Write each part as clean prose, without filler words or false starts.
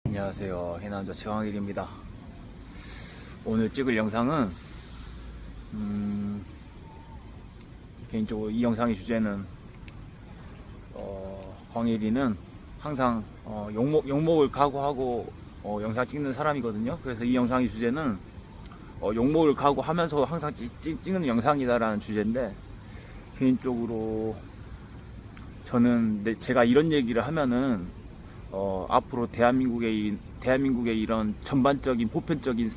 안녕하세요, 해남자 최광일입니다. 오늘 찍을 영상은 개인적으로 이 영상의 주제는 광일이는 항상 욕먹을 각오하고 영상 찍는 사람이거든요. 그래서 이 영상의 주제는 욕먹을 각오하면서 항상 찍는 영상이다라는 주제인데, 개인적으로 저는 제가 이런 얘기를 하면은 앞으로 대한민국의 이런 전반적인 보편적인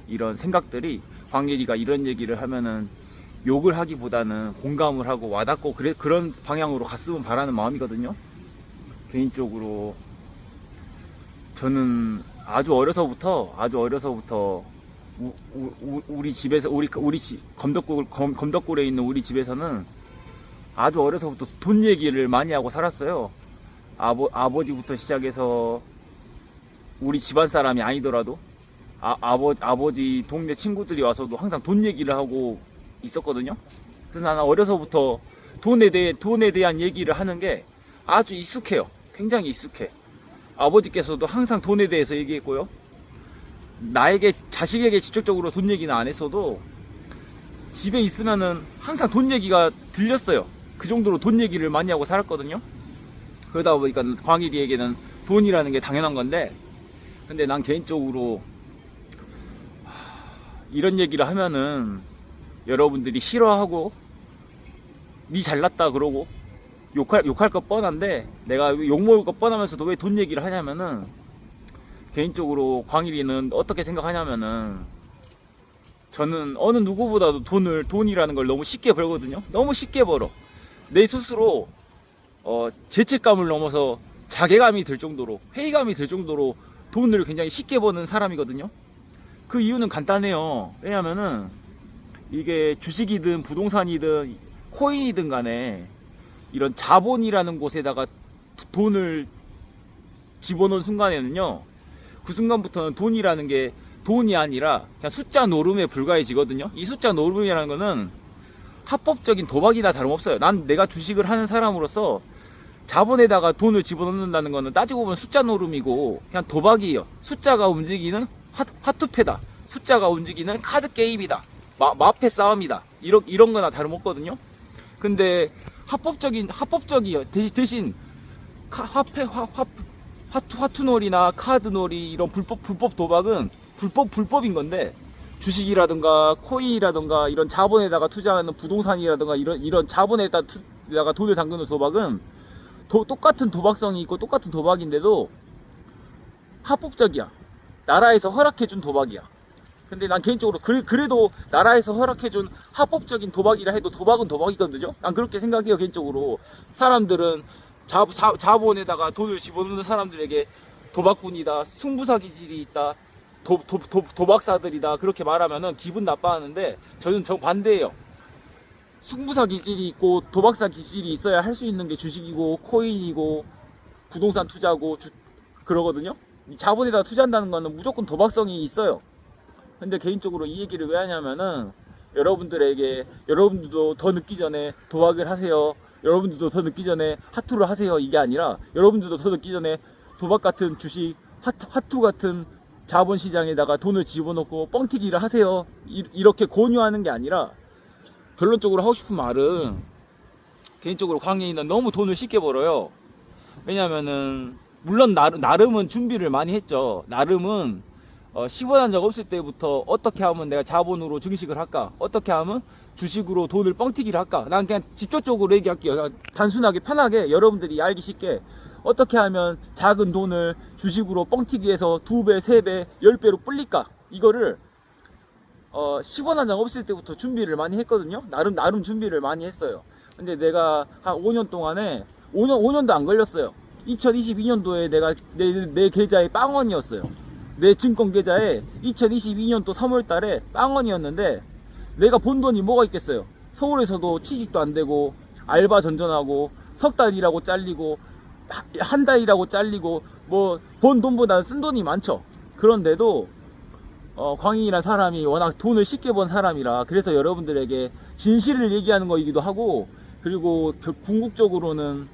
이런 생각들이, 광일이가 이런 얘기를 하면은 욕을 하기보다는 공감을 하고 와닿고 그런 방향으로 갔으면 바라는 마음이거든요. 개인적으로 저는 아주 어려서부터 우리 집에서 검덕골에 있는 우리 집에서는 아주 어려서부터 돈 얘기를 많이 하고 살았어요. 아버지부터 시작해서 우리 집안 사람이 아니더라도 아버지 동네 친구들이 와서도 항상 돈 얘기를 하고 있었거든요. 그래서 나는 어려서부터 돈에 대한 얘기를 하는 게 아주 익숙해요. 굉장히 익숙해. 아버지께서도 항상 돈에 대해서 얘기했고요. 자식에게 직접적으로 돈 얘기는 안 했어도 집에 있으면은 항상 돈 얘기가 들렸어요. 그 정도로 돈 얘기를 많이 하고 살았거든요. 그러다 보니까 광일이에게는 돈이라는 게 당연한 건데, 근데 난 개인적으로 이런 얘기를 하면은 여러분들이 싫어하고 니 잘났다 그러고 욕할 거 뻔한데, 내가 욕먹을 거 뻔하면서도 왜 돈 얘기를 하냐면은, 개인적으로 광일이는 어떻게 생각하냐면은, 저는 어느 누구보다도 돈이라는 걸 너무 쉽게 벌거든요. 너무 쉽게 벌어. 내 스스로 죄책감을 넘어서 자괴감이 들 정도로, 회의감이 들 정도로 돈을 굉장히 쉽게 버는 사람이거든요. 그 이유는 간단해요. 왜냐면은 이게 주식이든 부동산이든 코인이든 간에 이런 자본이라는 곳에다가 돈을 집어넣은 순간에는요, 그 순간부터는 돈이라는 게 돈이 아니라 그냥 숫자 노름에 불과해지거든요. 이 숫자 노름이라는 거는 합법적인 도박이나 다름없어요. 내가 주식을 하는 사람으로서 자본에다가 돈을 집어넣는다는 거는 따지고 보면 숫자 노름이고 그냥 도박이에요. 숫자가 움직이는 화투패다. 숫자가 움직이는 카드 게임이다. 마패 싸움이다. 이런 거나 다름없거든요. 근데 합법적이요. 대신 화투놀이나 카드놀이, 이런 불법 도박은 불법인 건데, 주식이라든가 코인이라든가 이런 자본에다가 투자하는 부동산이라든가 이런 자본에다가 돈을 담그는 도박은 똑같은 도박성이 있고 똑같은 도박인데도 합법적이야. 나라에서 허락해준 도박이야. 근데 난 개인적으로 그래도 나라에서 허락해준 합법적인 도박이라 해도 도박은 도박이거든요. 난 그렇게 생각해요. 개인적으로 사람들은 자본에다가 돈을 집어넣는 사람들에게 도박꾼이다, 승부사 기질이 있다, 도박사들이다, 그렇게 말하면은 기분 나빠하는데, 저는 반대예요. 승부사 기질이 있고 도박사 기질이 있어야 할 수 있는 게 주식이고 코인이고 부동산 투자고 그러거든요. 자본에다 투자한다는 거는 무조건 도박성이 있어요. 근데 개인적으로 이 얘기를 왜 하냐면은, 여러분들도 더 늦기 전에 도박을 하세요, 여러분들도 더 늦기 전에 하투를 하세요, 이게 아니라, 여러분들도 더 늦기 전에 도박 같은 주식, 하투 같은 자본시장에다가 돈을 집어넣고 뻥튀기를 하세요, 이렇게 권유하는 게 아니라, 결론적으로 하고 싶은 말은, 개인적으로 광일이는 너무 돈을 쉽게 벌어요. 왜냐면은 물론 나름은 준비를 많이 했죠. 나름은 시원한 적 없을 때부터 어떻게 하면 내가 자본으로 증식을 할까, 어떻게 하면 주식으로 돈을 뻥튀기를 할까. 난 그냥 직접적으로 얘기할게요. 그냥 단순하게 편하게 여러분들이 알기 쉽게, 어떻게 하면 작은 돈을 주식으로 뻥튀기해서 2배, 3배, 10배로 불릴까, 이거를 시원한 적 없을 때부터 준비를 많이 했거든요. 나름 준비를 많이 했어요. 근데 내가 한 5년 동안에 5년도 안 걸렸어요. 2022년도에 내가 내 계좌에 빵원이었어요. 내 증권 계좌에 2022년도 3월 달에 빵원이었는데, 내가 본 돈이 뭐가 있겠어요. 서울에서도 취직도 안 되고 알바 전전하고 석 달이라고 잘리고 한 달이라고 잘리고, 뭐 번 돈보다 쓴 돈이 많죠. 그런데도 광인이란 사람이 워낙 돈을 쉽게 번 사람이라, 그래서 여러분들에게 진실을 얘기하는 거이기도 하고, 그리고 궁극적으로는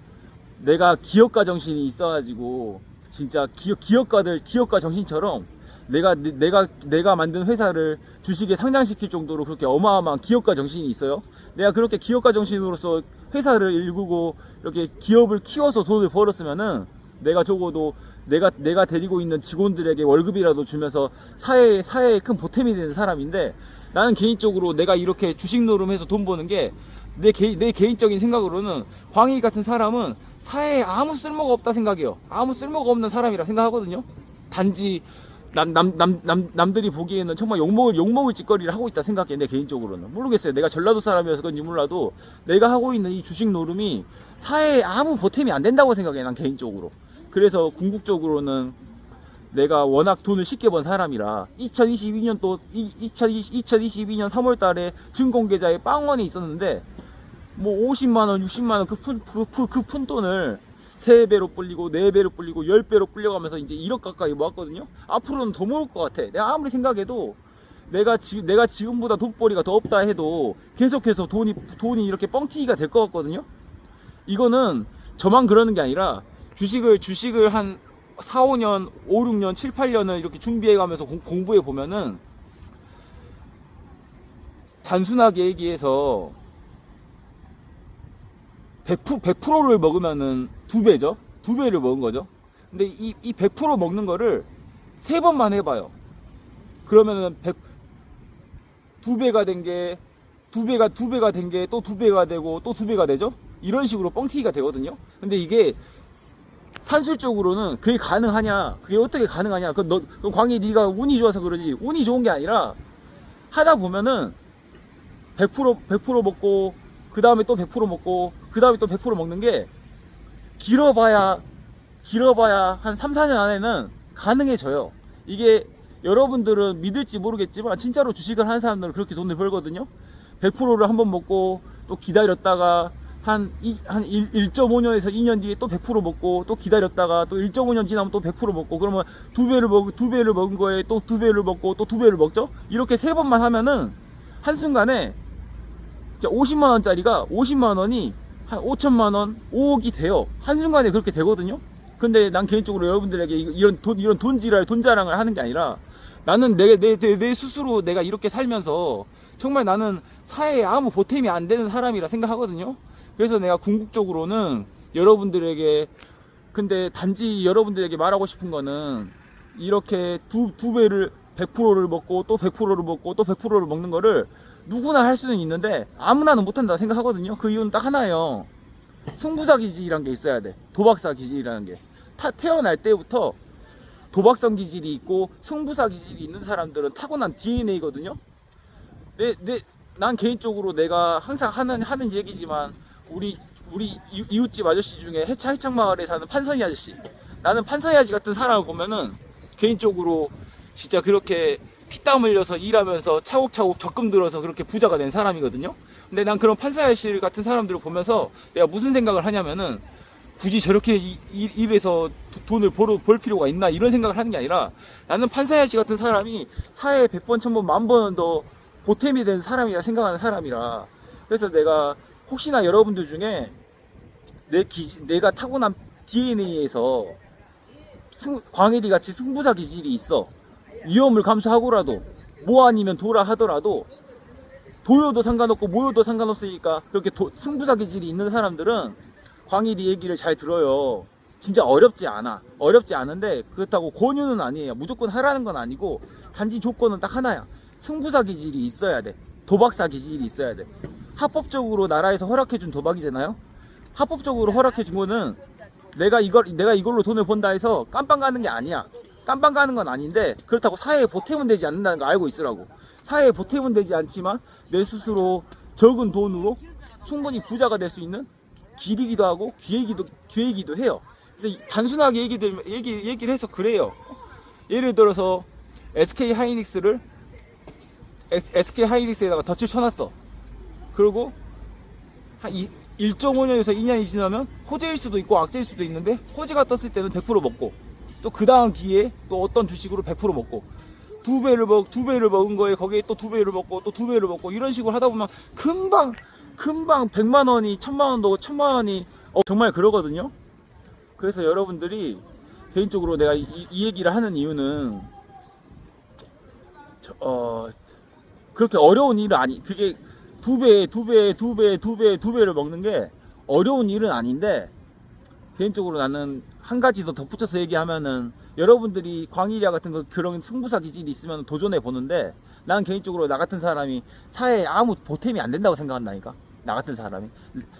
내가 기업가 정신이 있어가지고 진짜 기업가 정신처럼 내가 만든 회사를 주식에 상장시킬 정도로 그렇게 어마어마한 기업가 정신이 있어요. 내가 그렇게 기업가 정신으로서 회사를 일구고 이렇게 기업을 키워서 돈을 벌었으면은 내가 적어도 내가 데리고 있는 직원들에게 월급이라도 주면서 사회에 큰 보탬이 되는 사람인데, 나는 개인적으로 내가 이렇게 주식 노름해서 돈 버는 게 내 개인적인 생각으로는 광희 같은 사람은 사회에 아무 쓸모가 없다 생각해요. 아무 쓸모가 없는 사람이라 생각하거든요. 단지 남들이 보기에는 정말 욕먹을 짓거리를 하고 있다 생각해. 내 개인적으로는 모르겠어요. 내가 전라도 사람이어서 그런지 몰라도 내가 하고 있는 이 주식 노름이 사회에 아무 보탬이 안 된다고 생각해, 난 개인적으로. 그래서 궁극적으로는 내가 워낙 돈을 쉽게 번 사람이라 2022년 3월 달에 증권계좌에 빵원이 있었는데 뭐 50만원 60만원 그 푼 돈을 3배로 불리고 4배로 불리고 10배로 불려가면서 이제 1억 가까이 모았거든요. 앞으로는 더 모을 것 같아. 내가 아무리 생각해도 내가 지금보다 돈벌이가 더 없다 해도 계속해서 돈이 이렇게 뻥튀기가 될 것 같거든요. 이거는 저만 그러는 게 아니라 주식을 한 4, 5년, 5, 6년, 7, 8년을 이렇게 준비해 가면서 공부해 보면은 단순하게 얘기해서 100%를 먹으면은 2배죠. 2배를 먹은 거죠. 근데 이 100% 먹는 거를 3번만 해봐요. 그러면은 2배가 된 게, 2배가 된 게 또 2배가 되고 또 2배가 되죠. 이런 식으로 뻥튀기가 되거든요. 근데 이게 산술적으로는 그게 가능하냐? 그게 어떻게 가능하냐? 그럼 광희 네가 운이 좋아서 그러지. 운이 좋은 게 아니라 하다 보면은 100% 먹고 그 다음에 또 100% 먹고 그 다음에 또 100% 먹는 게 길어봐야 한 3, 4년 안에는 가능해져요. 이게 여러분들은 믿을지 모르겠지만 진짜로 주식을 하는 사람들은 그렇게 돈을 벌거든요. 100%를 한번 먹고 또 기다렸다가 한 1.5년에서 2년 뒤에 또 100% 먹고 또 기다렸다가 또 1.5년 지나면 또 100% 먹고, 그러면 2배를 먹은 거에 또 2배를 먹고 또 2배를 먹죠. 이렇게 3번만 하면은 한순간에 진짜 50만원짜리가 50만원이 한 5천만원, 5억이 돼요. 한순간에 그렇게 되거든요. 근데 난 개인적으로 여러분들에게 이런 돈 자랑을 하는 게 아니라, 나는 내 스스로 내가 이렇게 살면서 정말 나는 사회에 아무 보탬이 안 되는 사람이라 생각하거든요. 그래서 내가 궁극적으로는 여러분들에게, 근데 단지 여러분들에게 말하고 싶은 거는 이렇게 두 배를 100%를 먹고 또 100%를 먹고 또 100%를 먹는 거를 누구나 할 수는 있는데 아무나는 못한다 생각하거든요. 그 이유는 딱 하나예요. 승부사 기질이란 게 있어야 돼. 도박사 기질이라는 게. 태어날 때부터 도박성 기질이 있고 승부사 기질이 있는 사람들은 타고난 DNA거든요. 난 개인적으로 내가 항상 하는 얘기지만 우리 이웃집 아저씨 중에 해창 마을에 사는 판선이 아저씨, 나는 판선이 아저씨 같은 사람을 보면은 개인적으로 진짜 그렇게 피땀 흘려서 일하면서 차곡차곡 적금 들어서 그렇게 부자가 된 사람이거든요. 근데 난 그런 판선이 아저씨 같은 사람들을 보면서 내가 무슨 생각을 하냐면은, 굳이 저렇게 입에서 돈을 벌 필요가 있나 이런 생각을 하는 게 아니라, 나는 판선이 아저씨 같은 사람이 사회에 100번 1000번 만번 더 보탬이 된 사람이라 생각하는 사람이라. 그래서 내가 혹시나 여러분들 중에 내가 타고난 DNA에서 광일이 같이 승부사 기질이 있어, 위험을 감수하고라도 뭐 아니면 도라 하더라도 도요도 상관없고 모요도 상관없으니까 그렇게 승부사 기질이 있는 사람들은 광일이 얘기를 잘 들어요. 진짜 어렵지 않은데 그렇다고 권유는 아니에요. 무조건 하라는 건 아니고, 단지 조건은 딱 하나야. 승부사 기질이 있어야 돼. 도박사 기질이 있어야 돼. 합법적으로 나라에서 허락해준 도박이잖아요. 합법적으로 허락해준 거는 내가 이걸로 돈을 번다 해서 깜빵 가는 게 아니야. 깜빵 가는 건 아닌데, 그렇다고 사회에 보탬은 되지 않는다는 거 알고 있으라고. 사회에 보탬은 되지 않지만 내 스스로 적은 돈으로 충분히 부자가 될 수 있는 길이기도 하고 기회이기도 해요. 그래서 단순하게 얘기를 해서 그래요. 예를 들어서 SK 하이닉스에다가 덫을 쳐놨어. 그리고 한 1.5년에서 2년이 지나면 호재일 수도 있고 악재일 수도 있는데, 호재가 떴을 때는 100% 먹고, 또 그 다음 기회에 또 어떤 주식으로 100% 먹고, 2배를 먹은 거에 거기에 또 2배를 먹고 또 2배를 먹고, 이런 식으로 하다 보면 금방 100만 원이 1000만 원도 1000만 원이 정말 그러거든요. 그래서 여러분들이 개인적으로 내가 이 얘기를 하는 이유는 그렇게 어려운 일은 아니, 그게 두 배를 먹는 게 어려운 일은 아닌데, 개인적으로 나는 한 가지 더 덧붙여서 얘기하면은, 여러분들이 광일이야 같은 거 그런 승부사 기질이 있으면 도전해 보는데, 난 개인적으로 나 같은 사람이 사회에 아무 보탬이 안 된다고 생각한다니까. 나 같은 사람이.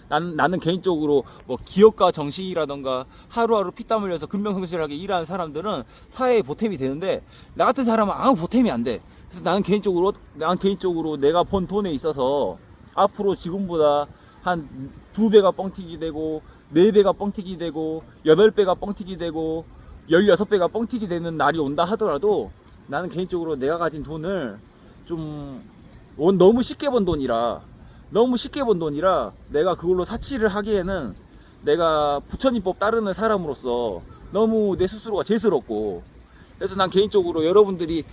나는 개인적으로 뭐 기업가 정신이라던가 하루하루 피땀 흘려서 근명성실하게 일하는 사람들은 사회에 보탬이 되는데, 나 같은 사람은 아무 보탬이 안 돼. 그래서 나는 개인적으로 내가 번 돈에 있어서 앞으로 지금보다 한 2배가 뻥튀기 되고, 4배가 뻥튀기 되고, 8배가 뻥튀기 되고, 16배가 뻥튀기 되는 날이 온다 하더라도, 나는 개인적으로 내가 가진 돈을 좀 너무 쉽게 번 돈이라 내가 그걸로 사치를 하기에는, 내가 부처님법 따르는 사람으로서 너무 내 스스로가 죄스럽고, 그래서 난 개인적으로 여러분들이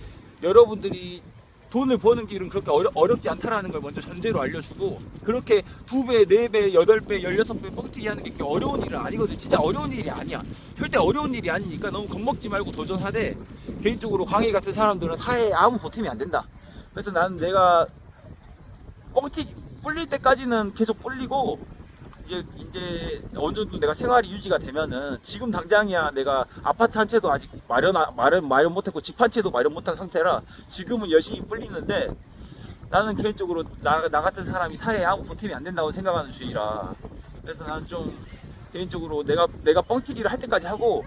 돈을 버는 길은 그렇게 어렵지 않다라는 걸 먼저 전제로 알려주고, 그렇게 2배, 4배, 8배, 16배 뻥튀기 하는 게 그렇게 어려운 일은 아니거든. 진짜 어려운 일이 아니야. 절대 어려운 일이 아니니까 너무 겁먹지 말고 도전하되, 개인적으로 광희 같은 사람들은 사회에 아무 보탬이 안 된다. 그래서 나는 내가 뻥튀기 불릴 때까지는 계속 불리고, 이제 어느 정도 내가 생활이 유지가 되면은, 지금 당장이야 내가 아파트 한 채도 아직 마련 못했고 집 한 채도 마련 못한 상태라 지금은 열심히 불리는데, 나는 개인적으로 나 같은 사람이 사회에 아무 보탬이 안 된다고 생각하는 주의라, 그래서 나는 좀 개인적으로 내가 뻥튀기를 할 때까지 하고,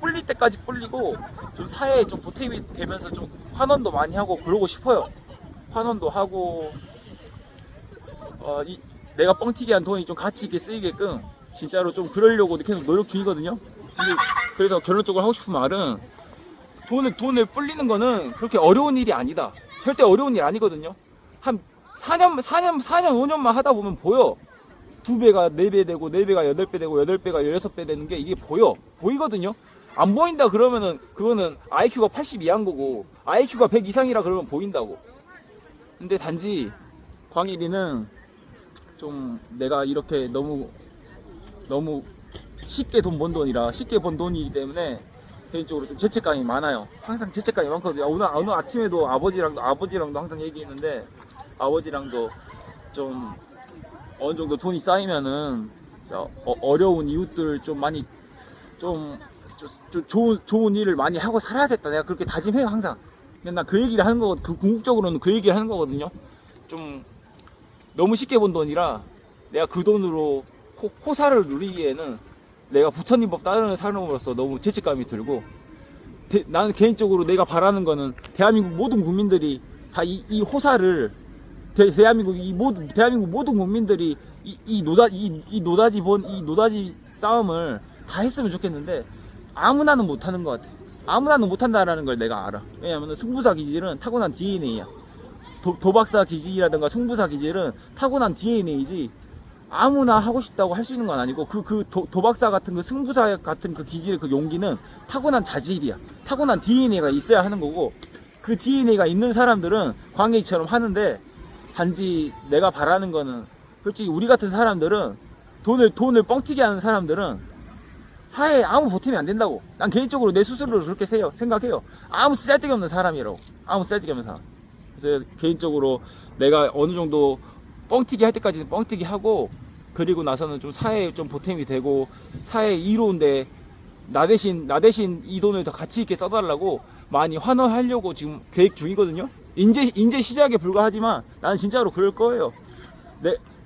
불릴 때까지 불리고, 좀 사회에 좀 보탬이 되면서 좀 환원도 많이 하고 그러고 싶어요. 환원도 하고, 내가 뻥튀기 한 돈이 좀 가치 있게 쓰이게끔 진짜로 좀 그러려고 계속 노력 중이거든요. 근데 그래서 결론적으로 하고 싶은 말은, 돈을 불리는 거는 그렇게 어려운 일이 아니다. 절대 어려운 일 아니거든요. 한 4년, 5년만 하다 보면 보여. 2배가 4배 되고, 4배가 8배 되고, 8배가 16배 되는 게 이게 보이거든요. 안 보인다 그러면은 그거는 IQ가 80 이하인 거고, IQ가 100 이상이라 그러면 보인다고. 근데 단지 광일이는 좀 내가 이렇게 너무 쉽게 돈 번 돈이기 때문에 개인적으로 좀 죄책감이 많아요. 항상 죄책감이 많거든요. 오늘 아침에도 아버지랑도 항상 얘기했는데, 아버지랑도 좀 어느 정도 돈이 쌓이면은 어려운 이웃들 좀 많이 좀 좋은 일을 많이 하고 살아야겠다, 내가 그렇게 다짐해요 항상. 근데 나 그 얘기를 하는 거, 궁극적으로는 그 얘기를 하는 거거든요. 좀 너무 쉽게 번 돈이라 내가 그 돈으로 호사를 누리기에는 내가 부처님법 따르는 사람으로서 너무 죄책감이 들고, 나는 개인적으로 내가 바라는 거는 대한민국 모든 국민들이 다 이 호사를, 대한민국 모든 국민들이 이 노다지 싸움을 다 했으면 좋겠는데, 아무나는 못하는 것 같아. 아무나는 못한다라는 걸 내가 알아. 왜냐면 승부사 기질은 타고난 DNA야. 도박사 기질이라든가 승부사 기질은 타고난 DNA지, 아무나 하고 싶다고 할 수 있는 건 아니고, 도박사 같은 승부사 같은 그 기질의 그 용기는 타고난 자질이야. 타고난 DNA가 있어야 하는 거고, 그 DNA가 있는 사람들은 광해이처럼 하는데, 단지 내가 바라는 거는, 솔직히 우리 같은 사람들은, 돈을 뻥튀기 하는 사람들은 사회에 아무 보탬이 안 된다고. 난 개인적으로 내 스스로를 그렇게 생각해요. 아무 쓰잘데기 없는 사람이라고. 아무 쓰잘데기 없는 사람. 그래서 개인적으로 내가 어느 정도 뻥튀기 할 때까지는 뻥튀기 하고, 그리고 나서는 좀 사회에 좀 보탬이 되고, 사회에 이로운데 나 대신 이 돈을 더 가치 있게 써달라고 많이 환원하려고 지금 계획 중이거든요. 인제 시작에 불과하지만 나는 진짜로 그럴 거예요.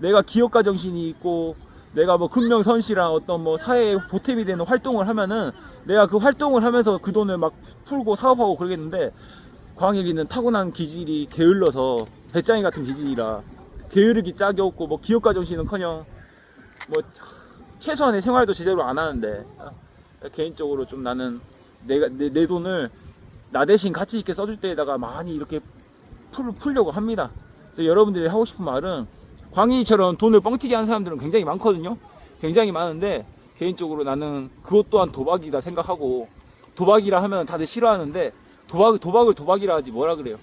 내가 기업가 정신이 있고, 내가 뭐 근명선시랑 어떤 뭐 사회에 보탬이 되는 활동을 하면은, 내가 그 활동을 하면서 그 돈을 막 풀고 사업하고 그러겠는데, 광일이는 타고난 기질이 게을러서, 배짱이 같은 기질이라 게으르기 짝이 없고, 뭐 기업가 정신은커녕 뭐 최소한의 생활도 제대로 안 하는데, 개인적으로 좀 나는 내 돈을 나 대신 가치 있게 써줄 때에다가 많이 이렇게 풀려고 합니다. 그래서 여러분들이 하고 싶은 말은, 광희처럼 돈을 뻥튀기 하는 사람들은 굉장히 많거든요. 굉장히 많은데, 개인적으로 나는 그것 또한 도박이다 생각하고, 도박이라 하면 다들 싫어하는데, 도박을 도박이라 하지 뭐라 그래요.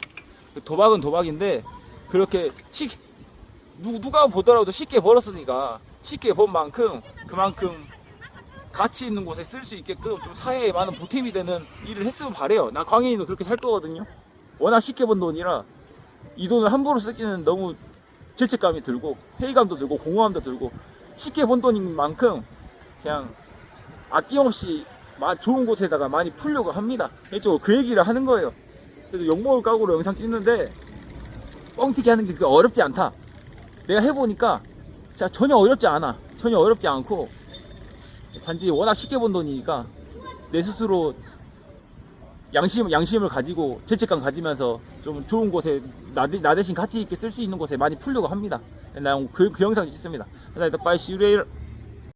도박은 도박인데, 그렇게 누가 보더라도 쉽게 벌었으니까, 쉽게 번 만큼 그만큼 가치 있는 곳에 쓸 수 있게끔 좀 사회에 많은 보탬이 되는 일을 했으면 바래요. 나 광해인은 그렇게 살 거거든요. 워낙 쉽게 번 돈이라 이 돈을 함부로 쓰기는 너무 죄책감이 들고 회의감도 들고 공허함도 들고, 쉽게 번 돈인 만큼 그냥 아낌없이 좋은 곳에다가 많이 풀려고 합니다. 개인적으로 그 얘기를 하는 거예요. 그래서 욕먹을 각오로 영상 찍는데 뻥튀기 하는 게 그렇게 어렵지 않다. 내가 해보니까 진짜 전혀 어렵지 않아. 전혀 어렵지 않고, 단지 워낙 쉽게 번 돈이니까 내 스스로 양심을 가지고 죄책감 가지면서 좀 좋은 곳에 나 대신 가치 있게 쓸 수 있는 곳에 많이 풀려고 합니다. 나 그 영상 찍습니다. 그래서 bye, see you later.